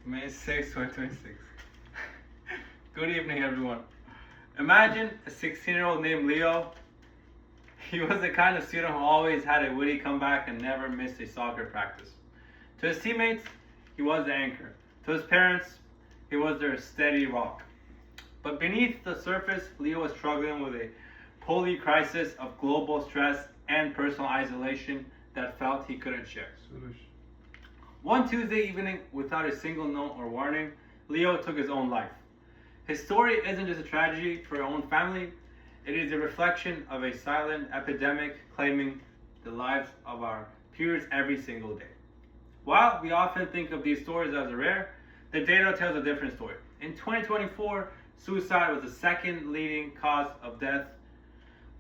May 6th, 2026. Good evening, everyone. Imagine a 16-year-old named Leo. He was the kind of student who always had a witty comeback and never missed a soccer practice. To his teammates, he was the anchor. To his parents, he was their steady rock. But beneath the surface, Leo was struggling with a poly crisis of global stress and personal isolation that felt he couldn't share. One Tuesday evening, without a single note or warning, Leo took his own life. His story isn't just a tragedy for his own family, it is a reflection of a silent epidemic claiming the lives of our peers every single day. While we often think of these stories as rare, the data tells a different story. In 2024, suicide was the second leading cause of death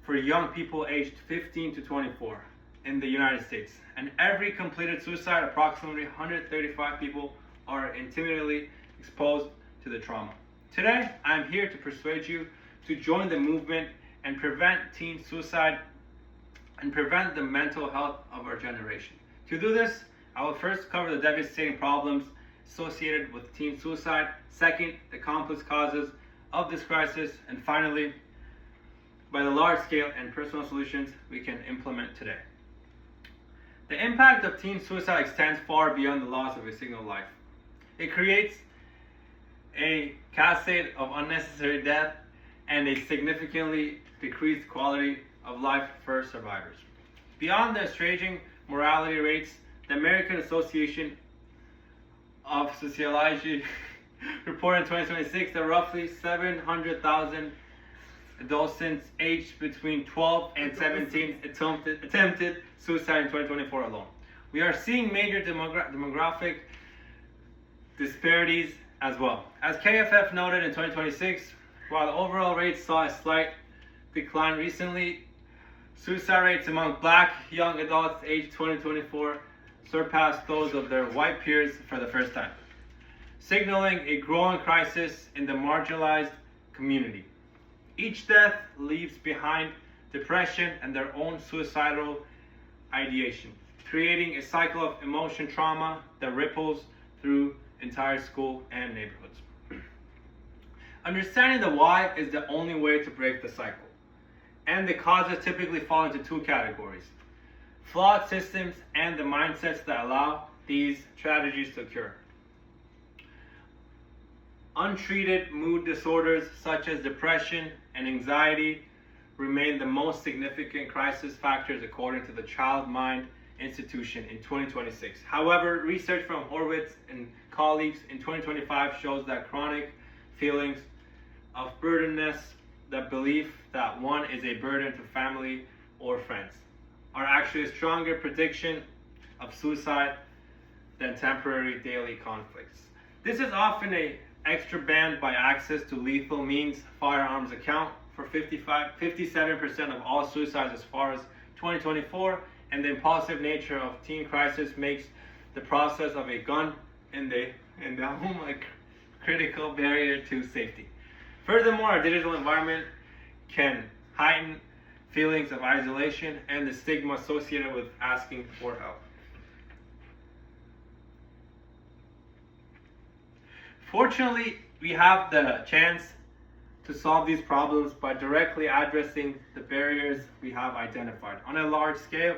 for young people aged 15 to 24 in the United States. And every completed suicide, approximately 135 people are intimately exposed to the trauma. Today, I'm here to persuade you to join the movement and prevent teen suicide and prevent the mental health of our generation. To do this, I will first cover the devastating problems associated with teen suicide, second, the complex causes of this crisis, and finally, by the large scale and personal solutions we can implement today. The impact of teen suicide extends far beyond the loss of a single life. It creates a cascade of unnecessary death and a significantly decreased quality of life for survivors. Beyond the estranging mortality rates, the American Association of Sociology reported in 2026 that roughly 700,000 adolescents aged between 12 and 17 attempted suicide in 2024 alone. We are seeing major demographic disparities as well. As KFF noted in 2026, while the overall rates saw a slight decline recently, suicide rates among Black young adults aged 2024 surpassed those of their white peers for the first time, signaling a growing crisis in the marginalized community. Each death leaves behind depression and their own suicidal ideation, creating a cycle of emotion trauma that ripples through entire school and neighborhoods. Understanding the why is the only way to break the cycle, and the causes typically fall into two categories: flawed systems and the mindsets that allow these tragedies to occur. Untreated mood disorders such as depression and anxiety remain the most significant crisis factors according to the Child Mind Institution in 2026. However, research from Horowitz and colleagues in 2025 shows that chronic feelings of burdenness, the belief that one is a burden to family or friends, are actually a stronger prediction of suicide than temporary daily conflicts. This is often an extra band by access to lethal means firearms account for 57% of all suicides as far as 2024, and the impulsive nature of teen crisis makes the process of a gun in the home a critical barrier to safety. Furthermore, our digital environment can heighten feelings of isolation and the stigma associated with asking for help. Fortunately, we have the chance to solve these problems by directly addressing the barriers we have identified. On a large scale,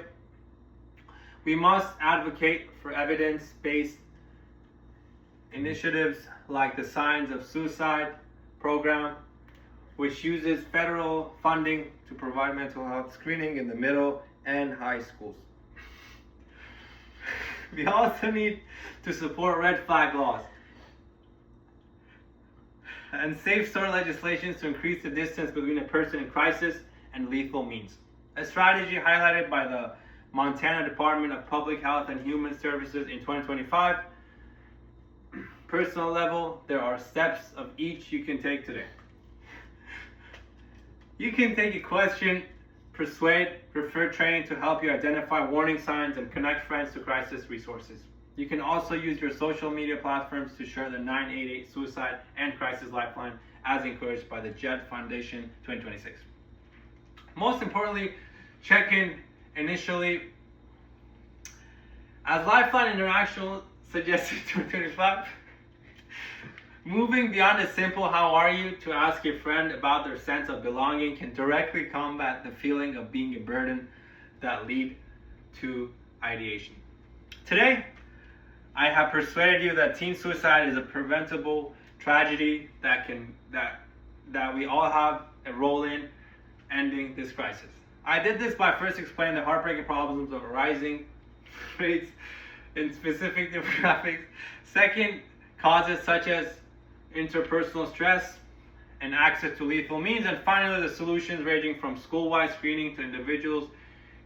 we must advocate for evidence-based initiatives like the Signs of Suicide program, which uses federal funding to provide mental health screening in the middle and high schools. We also need to support red flag laws and safe store legislation to increase the distance between a person in crisis and lethal means. A strategy highlighted by the Montana Department of Public Health and Human Services in 2025. Personal level, there are steps of each you can take today. You can take a question, persuade, refer training to help you identify warning signs and connect friends to crisis resources. You can also use your social media platforms to share the 988 Suicide and Crisis Lifeline as encouraged by the JED Foundation 2026. Most importantly, check in initially. As Lifeline International suggested 2025, Moving beyond a simple "how are you" to ask your friend about their sense of belonging can directly combat the feeling of being a burden that lead to ideation. Today, I have persuaded you that teen suicide is a preventable tragedy that we all have a role in ending this crisis. I did this by first explaining the heartbreaking problems of rising rates in specific demographics. Second, causes such as interpersonal stress and access to lethal means. And finally, the solutions ranging from school-wide screening to individuals'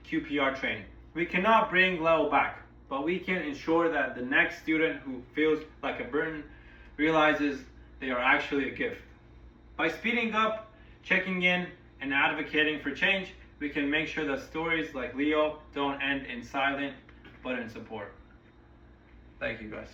QPR training. We cannot bring Leo back, but we can ensure that the next student who feels like a burden realizes they are actually a gift. By speeding up, checking in, and advocating for change, we can make sure that stories like Leo don't end in silence, but in support. Thank you, guys.